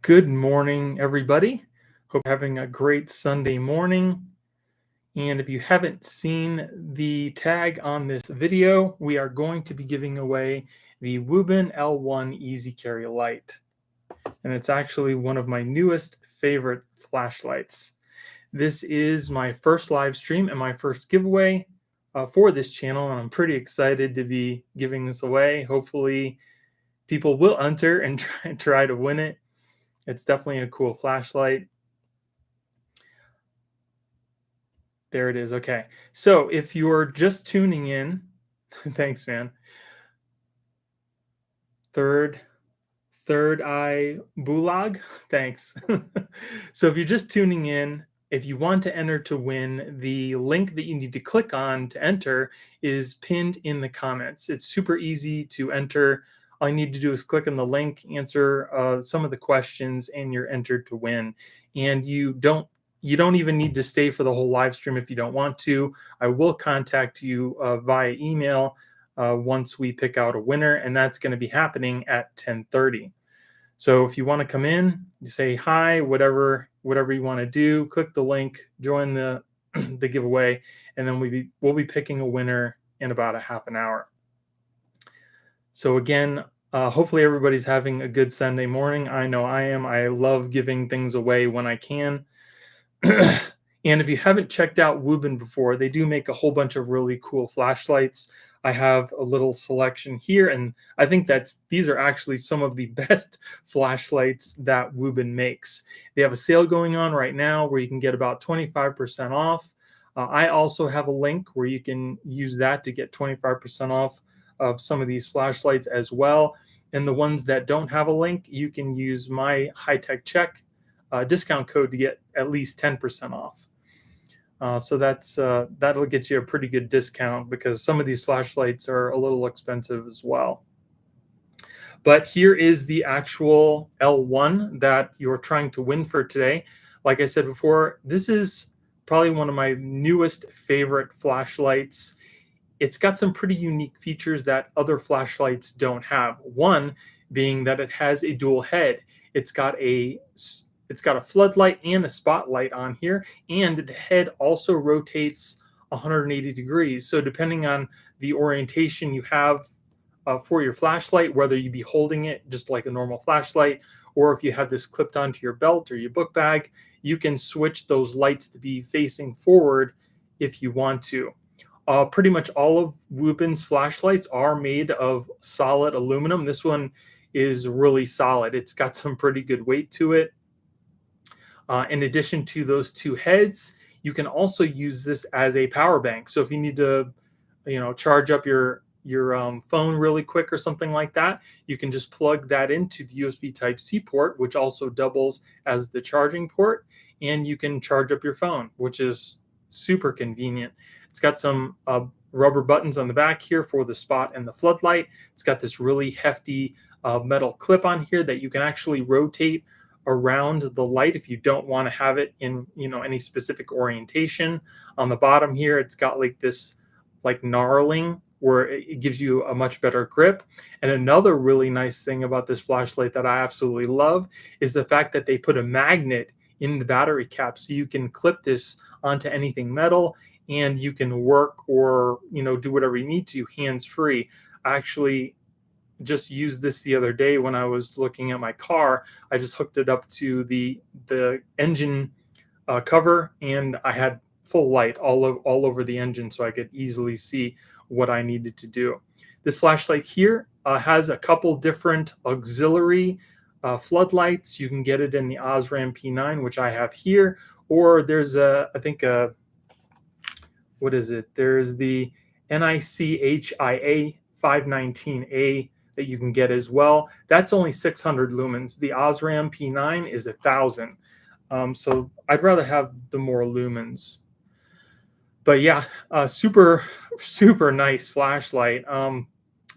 Good morning, everybody. Hope you're having a great Sunday morning. And if you haven't seen the tag on this video, we are going to be giving away the Wuben L1 Easy Carry Light. And it's actually one of my newest favorite flashlights. This is my first live stream and my first giveaway for this channel, and I'm pretty excited to be giving this away. Hopefully, people will enter and try to win it. It's definitely a cool flashlight. There it is. Okay. So if you're just tuning in, thanks, man. Third Eye Bulag, thanks. So if you're just tuning in, if you want to enter to win, the link that you need to click on to enter is pinned in the comments. It's super easy to enter. All you need to do is click on the link, answer some of the questions, and you're entered to win. And you don't even need to stay for the whole live stream if you don't want to. I will contact you via email once we pick out a winner, and that's going to be happening at 10:30. So if you want to come in, you say hi, whatever you want to do, click the link, join the the giveaway, and then we'll be picking a winner in about a half an hour. So again, hopefully everybody's having a good Sunday morning. I know I am. I love giving things away when I can. And if you haven't checked out Wuben before, they do make a whole bunch of really cool flashlights. I have a little selection here, and I think these are actually some of the best flashlights that Wuben makes. They have a sale going on right now where you can get about 25% off. I also have a link where you can use that to get 25% off of some of these flashlights as well. And the ones that don't have a link, you can use my high-tech check discount code to get at least 10% off. So that'll get you a pretty good discount because some of these flashlights are a little expensive as well. But here is the actual L1 that you're trying to win for today. Like I said before, this is probably one of my newest favorite flashlights. It's got some pretty unique features that other flashlights don't have. One being that it has a dual head. It's got a floodlight and a spotlight on here, and the head also rotates 180 degrees. So depending on the orientation you have for your flashlight, whether you be holding it just like a normal flashlight, or if you have this clipped onto your belt or your book bag, you can switch those lights to be facing forward if you want to. Pretty much all of Wuben's flashlights are made of solid aluminum. This one is really solid. It's got some pretty good weight to it. In addition to those two heads, you can also use this as a power bank. So if you need to, charge up your phone really quick or something like that, you can just plug that into the USB Type-C port, which also doubles as the charging port, and you can charge up your phone, which is super convenient. It's got some rubber buttons on the back here for the spot and the floodlight. It's got this really hefty metal clip on here that you can actually rotate around the light if you don't want to have it in any specific orientation. On the bottom here, it's got like this knurling where it gives you a much better grip. And another really nice thing about this flashlight that I absolutely love is the fact that they put a magnet in the battery cap, so you can clip this onto anything metal and you can work or do whatever you need to hands-free. I actually just used this the other day when I was looking at my car. I just hooked it up to the engine cover, and I had full light all over the engine, so I could easily see what I needed to do. This flashlight here has a couple different auxiliary floodlights. You can get it in the Osram P9, which I have here, or there's what is it? There's the NICHIA 519A that you can get as well. That's only 600 lumens. The Osram P9 is 1,000. So I'd rather have the more lumens. But yeah, super nice flashlight.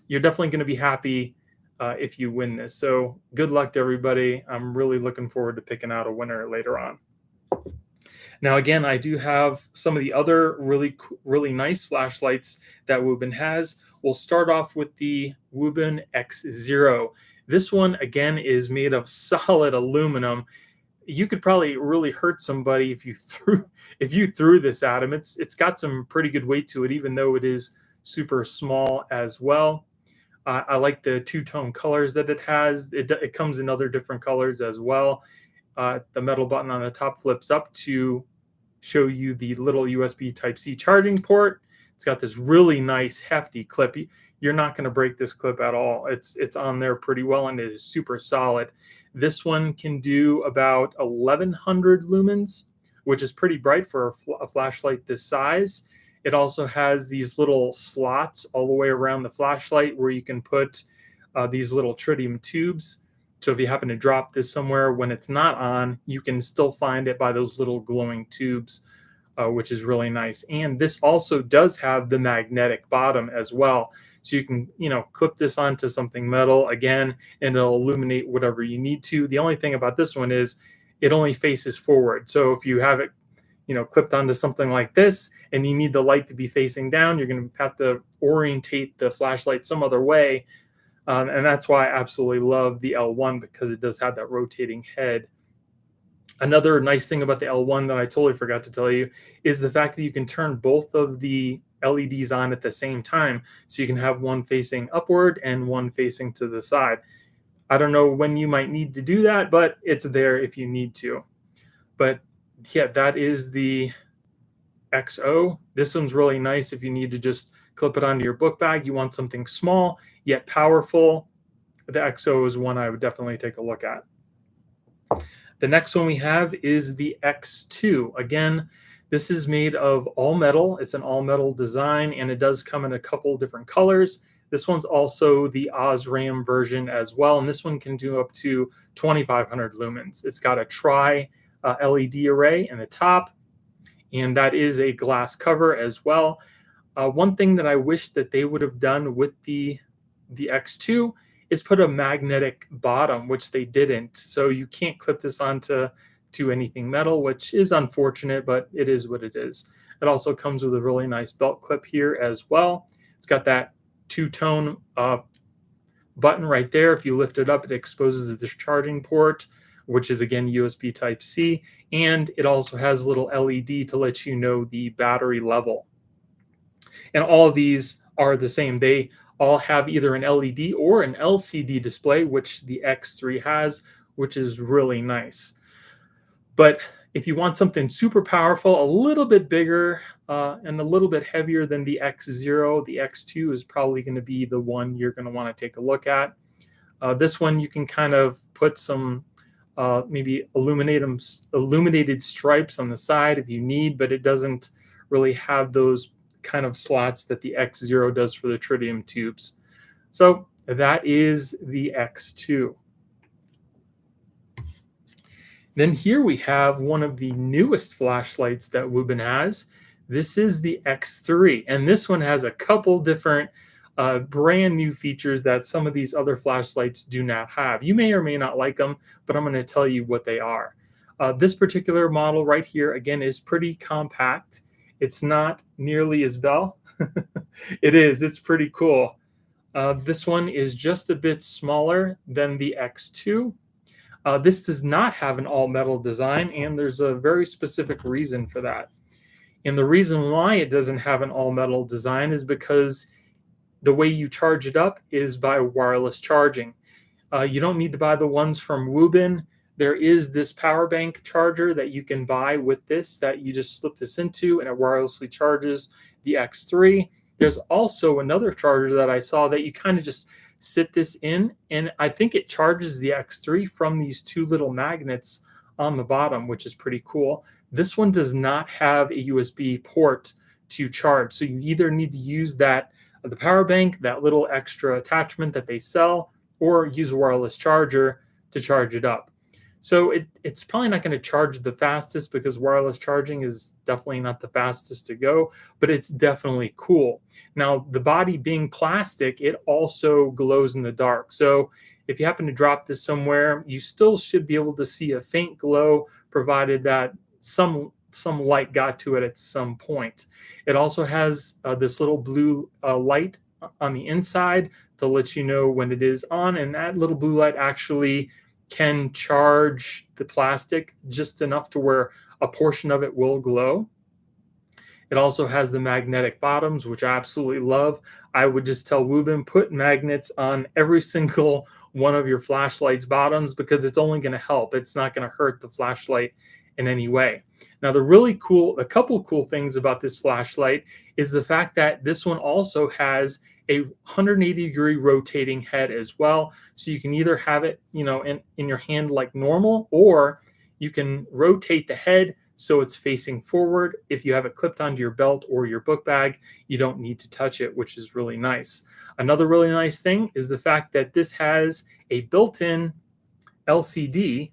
You're definitely going to be happy if you win this. So good luck to everybody. I'm really looking forward to picking out a winner later on. Now, again, I do have some of the other really nice flashlights that Wuben has. We'll start off with the Wuben X0. This one, again, is made of solid aluminum. You could probably really hurt somebody if you threw this at them. It's got some pretty good weight to it, even though it is super small as well. I like the two-tone colors that it has. It comes in other different colors as well. The metal button on the top flips up to show you the little USB Type-C charging port. It's got this really nice hefty clip. You're not going to break this clip at all. It's on there pretty well, and it is super solid. This one can do about 1100 lumens, which is pretty bright for a flashlight this size. It also has these little slots all the way around the flashlight where you can put these little tritium tubes. So if you happen to drop this somewhere when it's not on, you can still find it by those little glowing tubes, which is really nice. And this also does have the magnetic bottom as well. So you can, clip this onto something metal again, and it'll illuminate whatever you need to. The only thing about this one is it only faces forward. So if you have it, clipped onto something like this and you need the light to be facing down, you're going to have to orientate the flashlight some other way. And that's why I absolutely love the L1, because it does have that rotating head. Another nice thing about the L1 that I totally forgot to tell you is the fact that you can turn both of the LEDs on at the same time. So you can have one facing upward and one facing to the side. I don't know when you might need to do that, but it's there if you need to. But yeah, that is the XO. This one's really nice if you need to just clip it onto your book bag. You want something small yet powerful. The XO is one I would definitely take a look at. The next one we have is the X2. Again, this is made of all metal. It's an all metal design, and it does come in a couple different colors. This one's also the Osram version as well, and this one can do up to 2500 lumens. It's got a tri LED array in the top, and that is a glass cover as well. One thing that I wish that they would have done with the X2 is put a magnetic bottom, which they didn't. So you can't clip this onto anything metal, which is unfortunate, but it is what it is. It also comes with a really nice belt clip here as well. It's got that two-tone button right there. If you lift it up, it exposes the charging port, which is again USB Type-C, and it also has a little LED to let you know the battery level. And all of these are the same. They all have either an LED or an LCD display, which the X3 has, which is really nice. But if you want something super powerful, a little bit bigger and a little bit heavier than the X0, the X2 is probably going to be the one you're going to want to take a look at. This one you can kind of put some maybe illuminated stripes on the side if you need, but it doesn't really have those kind of slots that the X0 does for the tritium tubes. So that is the X2. Then here we have one of the newest flashlights that Wuben has. This is the X3, and this one has a couple different brand new features that some of these other flashlights do not have. You may or may not like them, but I'm going to tell you what they are. This particular model right here, again, is pretty compact. It's not nearly as bell. It's pretty cool. This one is just a bit smaller than the X2. This does not have an all-metal design, and there's a very specific reason for that. And the reason why it doesn't have an all-metal design is because the way you charge it up is by wireless charging. You don't need to buy the ones from Wuben. There is this power bank charger that you can buy with this that you just slip this into, and it wirelessly charges the X3. There's also another charger that I saw that you kind of just sit this in, and I think it charges the X3 from these two little magnets on the bottom, which is pretty cool. This one does not have a USB port to charge, so you either need to use the power bank, that little extra attachment that they sell, or use a wireless charger to charge it up. So it's probably not going to charge the fastest, because wireless charging is definitely not the fastest to go, but it's definitely cool. Now, the body being plastic, it also glows in the dark. So if you happen to drop this somewhere, you still should be able to see a faint glow, provided that some light got to it at some point. It also has this little blue light on the inside to let you know when it is on, and that little blue light actually can charge the plastic just enough to where a portion of it will glow. It also has the magnetic bottoms, which I absolutely love. I would just tell Wuben, put magnets on every single one of your flashlight's bottoms because it's only going to help. It's not going to hurt the flashlight in any way. Now, a couple cool things about this flashlight is the fact that this one also has a 180-degree rotating head as well. So you can either have it, in your hand like normal, or you can rotate the head so it's facing forward. If you have it clipped onto your belt or your book bag, you don't need to touch it, which is really nice. Another really nice thing is the fact that this has a built-in LCD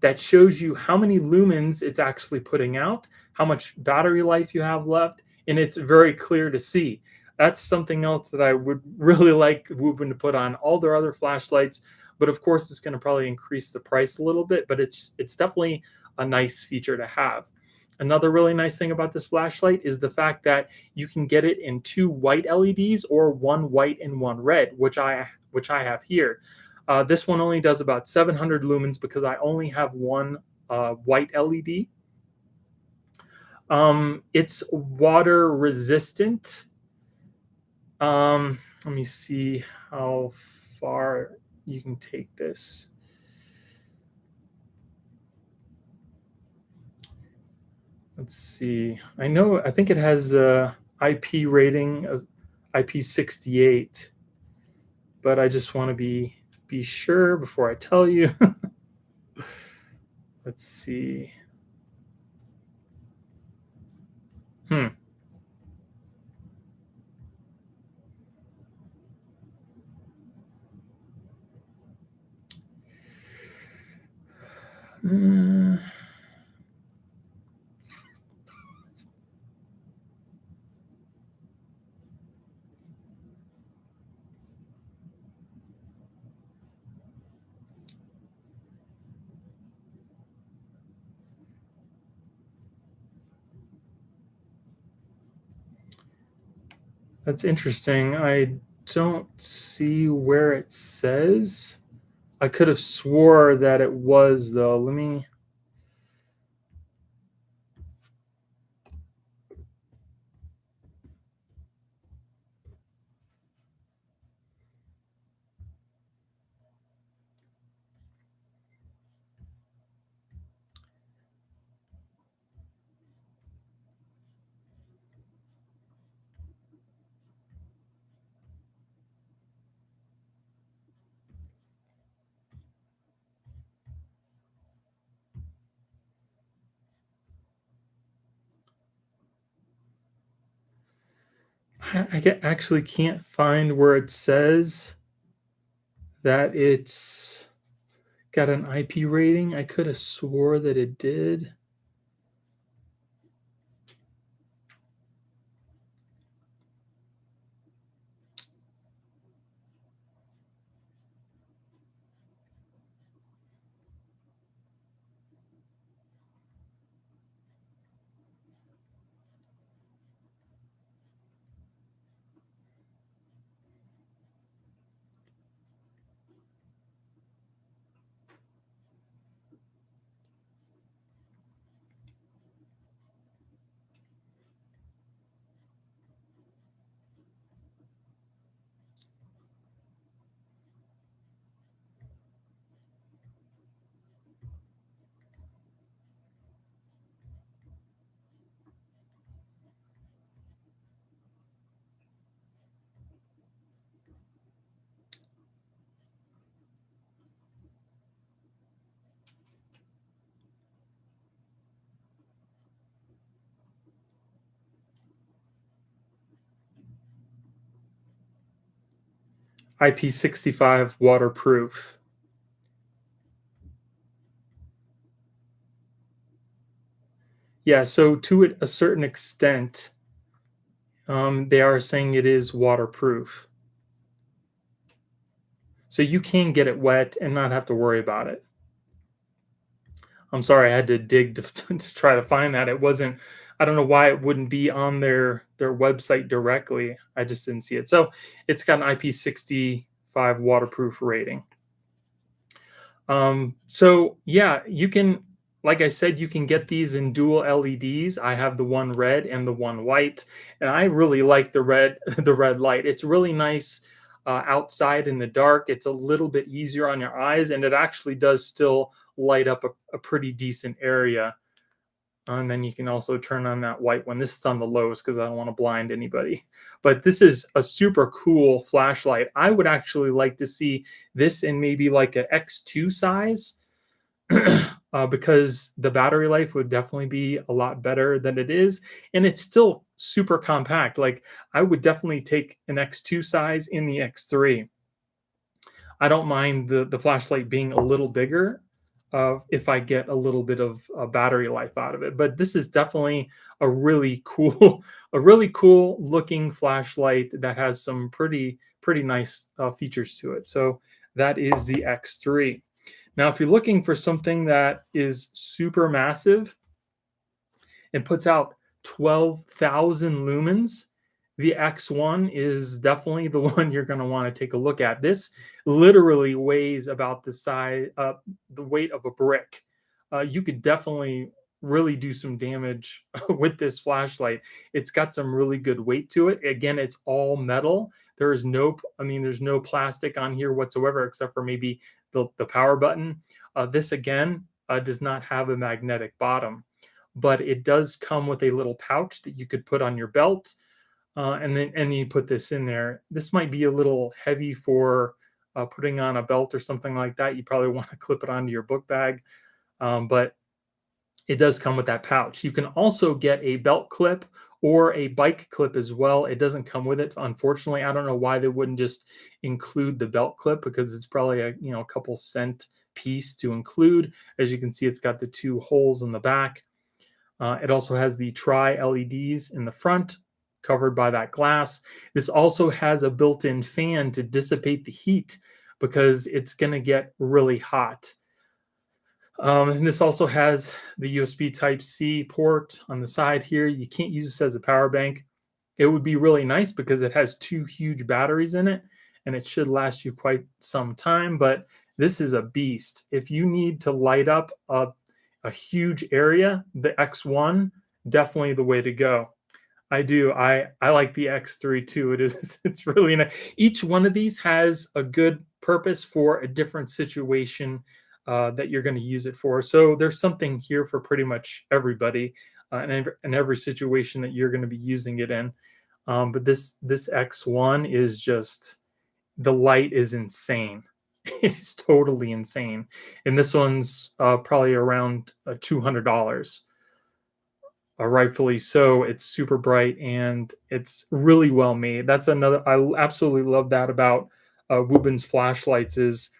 that shows you how many lumens it's actually putting out, how much battery life you have left, and it's very clear to see. That's something else that I would really like Wuben to put on all their other flashlights, but of course it's going to probably increase the price a little bit, but it's definitely a nice feature to have. Another really nice thing about this flashlight is the fact that you can get it in two white LEDs or one white and one red, which I have here. This one only does about 700 lumens because I only have one white LED. It's water resistant. Let me see how far you can take this. Let's see. I think it has a IP rating of IP68, but I just want to be sure before I tell you. Let's see. Hmm. Uh, that's interesting. I don't see where it says. I could have swore that it was though. Let me. Actually can't find where it says that it's got an IP rating. I could have swore that it did. IP65 waterproof. Yeah, so to a certain extent, they are saying it is waterproof. So you can get it wet and not have to worry about it. I'm sorry, I had to dig to, to try to find that. It wasn't I don't know why it wouldn't be on their website directly. I just didn't see it. So it's got an IP65 waterproof rating. So yeah, you can, like I said, you can get these in dual LEDs. I have the one red and the one white, and I really like the red, the red light. It's really nice outside in the dark. It's a little bit easier on your eyes, and it actually does still light up a pretty decent area. And then you can also turn on that white one. This is on the lows because I don't want to blind anybody. But this is a super cool flashlight. I would actually like to see this in maybe like a X2 size because the battery life would definitely be a lot better than it is. And it's still super compact. Like I would definitely take an X2 size in the X3. I don't mind the flashlight being a little bigger if I get a little bit of battery life out of it. But this is definitely a really cool, a really cool looking flashlight that has some pretty nice features to it. So that is the X3. Now, if you're looking for something that is super massive and puts out 12,000 lumens, the X1 is definitely the one you're going to want to take a look at. This literally weighs about the weight of a brick. You could definitely really do some damage with this flashlight. It's got some really good weight to it. Again, it's all metal. There is no, I mean, there's no plastic on here whatsoever, except for maybe the power button. This again does not have a magnetic bottom, but it does come with a little pouch that you could put on your belt, and you put this in there. This might be a little heavy for putting on a belt or something like that. You probably want to clip it onto your book bag, but it does come with that pouch. You can also get a belt clip or a bike clip as well. It doesn't come with it, unfortunately. I don't know why they wouldn't just include the belt clip, because it's probably a couple cent piece to include. As you can see, it's got the two holes in the back. It also has the tri LEDs in the front, covered by that glass. This also has a built-in fan to dissipate the heat because it's going to get really hot. And this also has the USB Type C port on the side here. You can't use this as a power bank. It would be really nice because it has two huge batteries in it and it should last you quite some time. But this is a beast. If you need to light up a huge area, the X1, definitely the way to go. I do. I like the X3 too. It is it's really nice. Each one of these has a good purpose for a different situation that you're going to use it for. So there's something here for pretty much everybody and every situation that you're going to be using it in. But this X1 is just, the light is insane. It is totally insane, and this one's probably around $200. Rightfully so. It's super bright and it's really well made. That's another. I absolutely love that about Wuben's flashlights is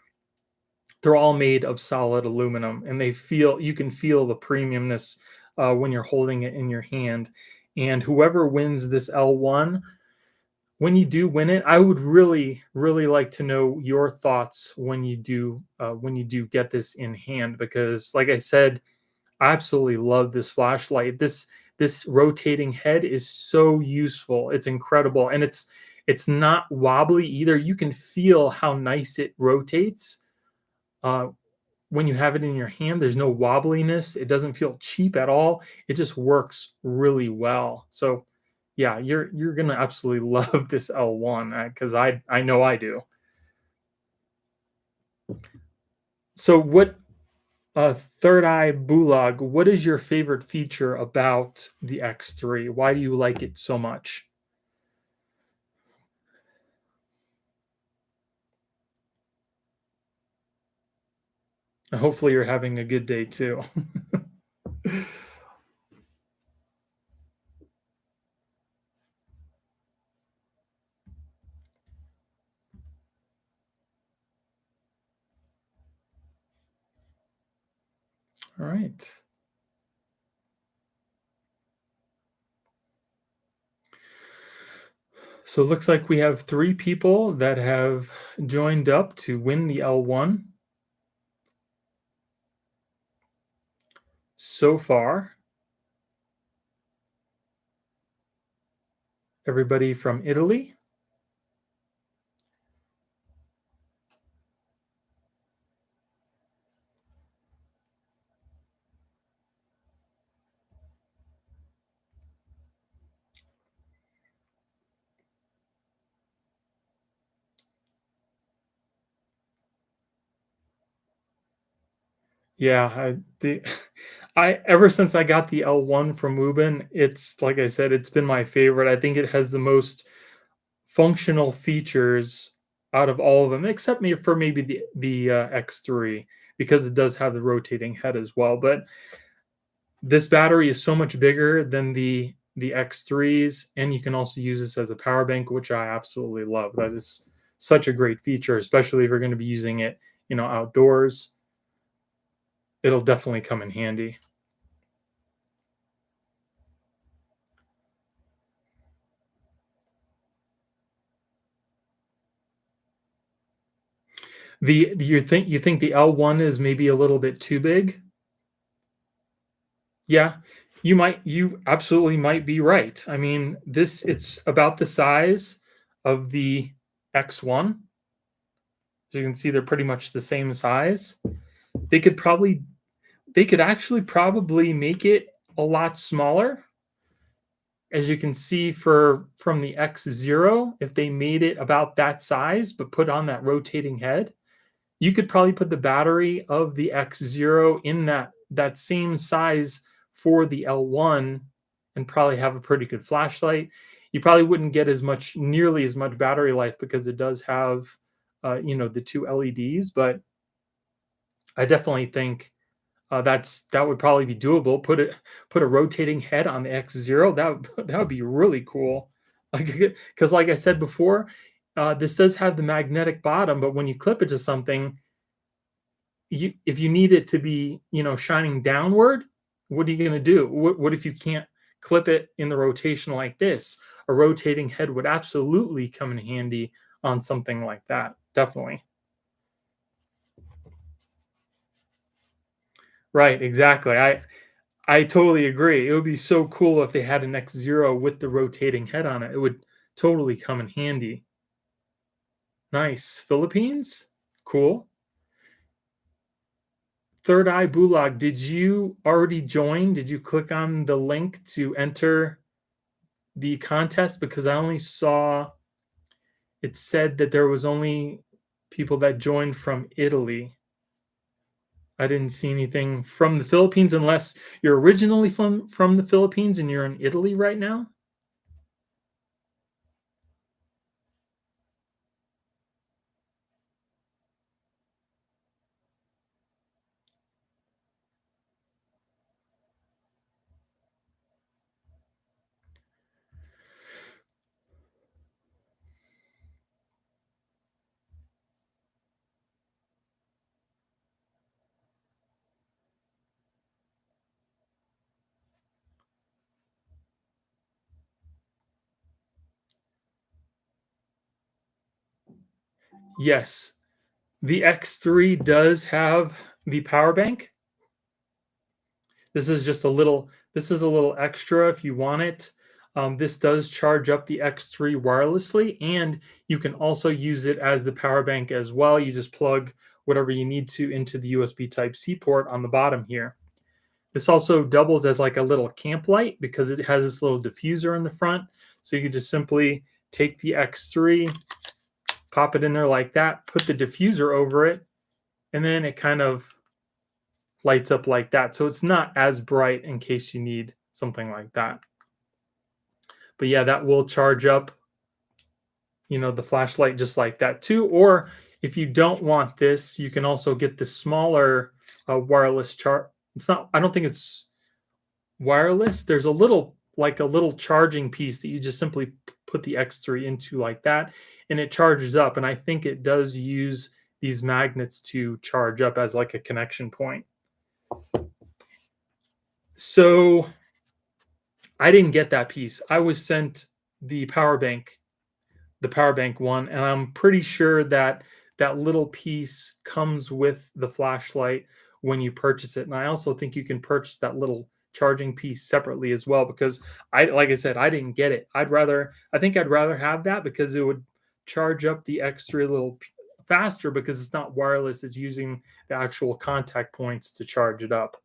they're all made of solid aluminum, and you can feel the premiumness when you're holding it in your hand. And whoever wins this L1, when you do win it, I would really, really like to know your thoughts when you do get this in hand, because, like I said, I absolutely love this flashlight. This rotating head is so useful. It's incredible, and it's not wobbly either. You can feel how nice it rotates uh, when you have it in your hand. There's no wobbliness. It doesn't feel cheap at all. It just works really well. So yeah, you're gonna absolutely love this L1 because I know I do. So what Third Eye Bulag, what is your favorite feature about the X3? Why do you like it so much? And hopefully you're having a good day too. All right. So it looks like we have three people that have joined up to win the L1 so far. Everybody from Italy? Yeah, I ever since I got the L1 from Wuben, it's like I said, it's been my favorite. I think it has the most functional features out of all of them, except maybe for maybe the X3 because it does have the rotating head as well. But this battery is so much bigger than the X3s, and you can also use this as a power bank, which I absolutely love. That is such a great feature, especially if you're going to be using it, outdoors. It'll definitely come in handy. You think the L1 is maybe a little bit too big? Yeah, you absolutely might be right. I mean, it's about the size of the X1. So you can see they're pretty much the same size. They could probably they could actually probably make it a lot smaller. As you can see from the X0, if they made it about that size but put on that rotating head, you could probably put the battery of the X0 in that same size for the L1 and probably have a pretty good flashlight. You probably wouldn't get nearly as much battery life because it does have the two LEDs, but I definitely think that would probably be doable. Put a rotating head on the X0. That would be really cool. Like because like I said before, this does have the magnetic bottom, but when you clip it to something, if you need it to be shining downward, what are you going to do? What if you can't clip it in the rotation like this? A rotating head would absolutely come in handy on something like that. Definitely. Right, exactly. I totally agree. It would be so cool if they had an X0 with the rotating head on it. It would totally come in handy. Nice. Philippines? Cool. Third Eye Bulag, did you already join? Did you click on the link to enter the contest? Because I only saw it said that there was only people that joined from Italy. I didn't see anything from the Philippines unless you're originally from the Philippines and you're in Italy right now. Yes, the X3 does have the power bank. This is a little extra if you want it. This does charge up the X3 wirelessly, and you can also use it as the power bank as well. You just plug whatever you need to into the USB Type C port on the bottom here. This also doubles as like a little camp light because it has this little diffuser in the front. So you can just simply take the X3, pop it in there like that, put the diffuser over it, and then it kind of lights up like that. So it's not as bright in case you need something like that. But yeah, that will charge up, the flashlight just like that too. Or if you don't want this, you can also get the smaller wireless chart. It's not, I don't think it's wireless. There's a little charging piece that you just simply put the X3 into like that, and it charges up. And I think it does use these magnets to charge up as like a connection point. So I didn't get that piece. I was sent the power bank, the power bank one, and I'm pretty sure that that little piece comes with the flashlight when you purchase it. And I also think you can purchase that little charging piece separately as well, because like I said, I didn't get it. I think I'd rather have that because it would charge up the extra faster because it's not wireless, it's using the actual contact points to charge it up.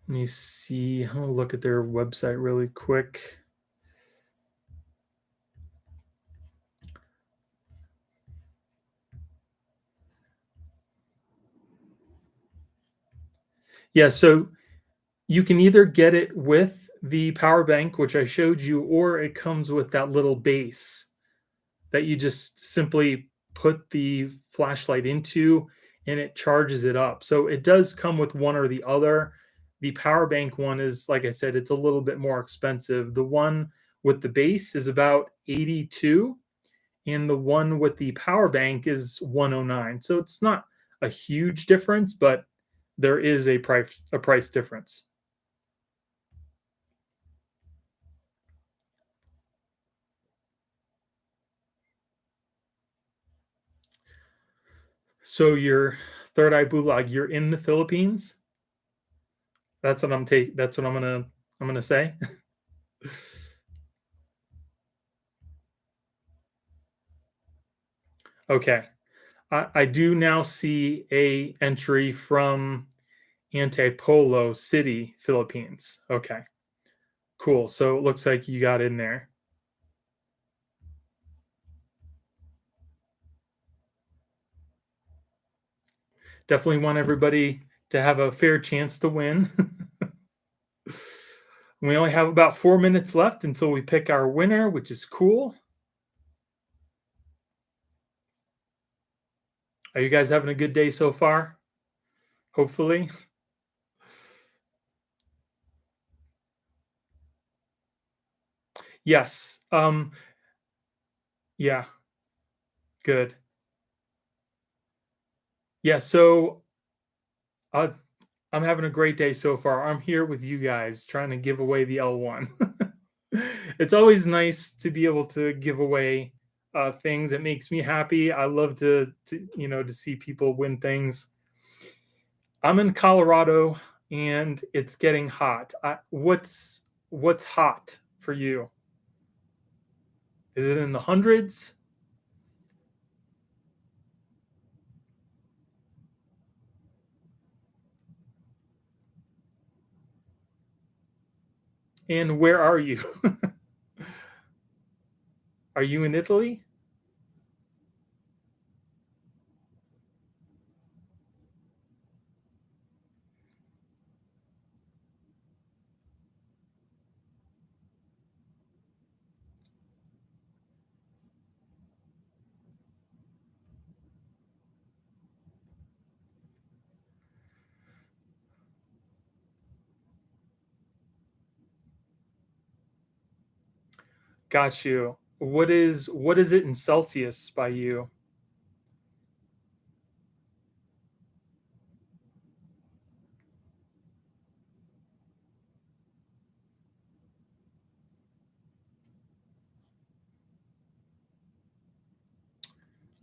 Let me see. I'm gonna look at their website really quick. Yeah, so you can either get it with the power bank, which I showed you, or it comes with that little base that you just simply put the flashlight into and it charges it up. So it does come with one or the other. The power bank one is, like I said, it's a little bit more expensive. The one with the base is about 82 and the one with the power bank is 109. So it's not a huge difference, but there is a price difference. So your third eye bulag, you're in the Philippines. That's what I'm gonna say. Okay. I do now see a entry from Antipolo City, Philippines. Okay, cool. So it looks like you got in there. Definitely want everybody to have a fair chance to win. We only have about 4 minutes left until we pick our winner, which is cool. Are you guys having a good day so far? Hopefully. Yes. Yeah, good. Yeah, so uh, I'm having a great day so far. I'm here with you guys trying to give away the L1. It's always nice to be able to give away things. It makes me happy. I love to see people win things. I'm in Colorado and it's getting hot. What's hot for you? Is it in the hundreds? And where are you? Are you in Italy? Got you. What is it in Celsius by you?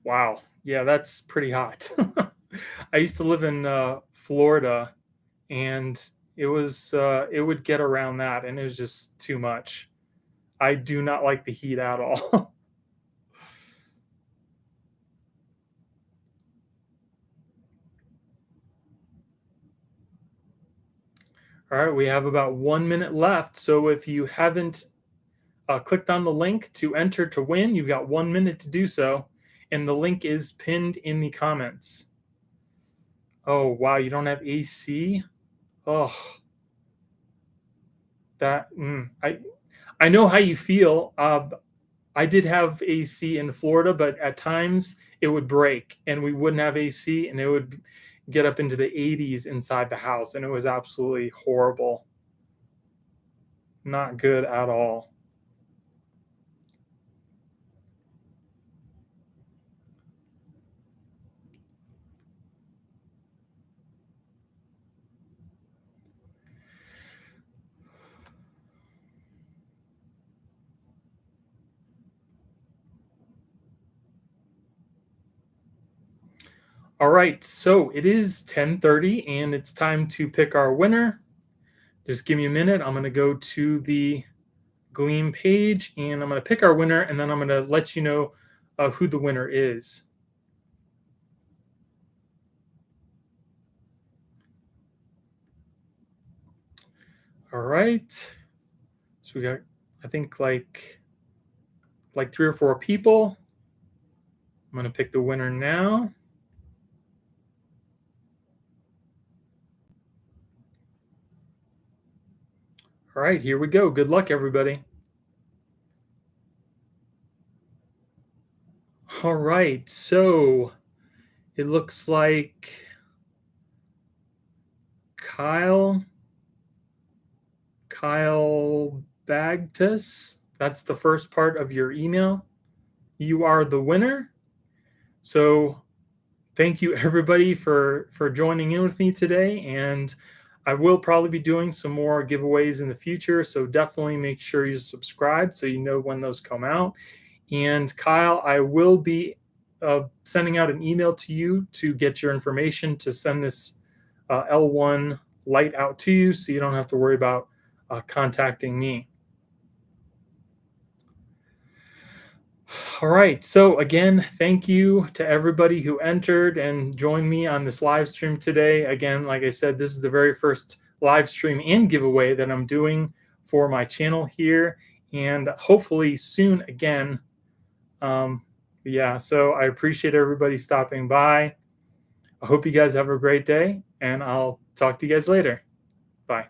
Wow. Yeah, that's pretty hot. I used to live in Florida, and it would get around that, and it was just too much. I do not like the heat at all. All right, we have about 1 minute left. So if you haven't clicked on the link to enter to win, you've got 1 minute to do so, and the link is pinned in the comments. Oh wow, you don't have AC? Oh, I know how you feel. I did have AC in Florida, but at times it would break and we wouldn't have AC and it would get up into the 80s inside the house and it was absolutely horrible. Not good at all. All right, so it is 10:30 and it's time to pick our winner. Just give me a minute. I'm going to go to the Gleam page and I'm going to pick our winner, and then I'm going to let you know who the winner is. All right. So we got, I think, like 3 or 4 people. I'm going to pick the winner now. All right, here we go. Good luck, everybody. All right, so it looks like Kyle Bagtus. That's the first part of your email. You are the winner. So thank you everybody for joining in with me today, and I will probably be doing some more giveaways in the future, so definitely make sure you subscribe so you know when those come out. And Kyle, I will be sending out an email to you to get your information to send this L1 light out to you, so you don't have to worry about contacting me. All right. So again, thank you to everybody who entered and joined me on this live stream today. Again, like I said, this is the very first live stream and giveaway that I'm doing for my channel here, and hopefully soon again. Yeah, so I appreciate everybody stopping by. I hope you guys have a great day, and I'll talk to you guys later. Bye.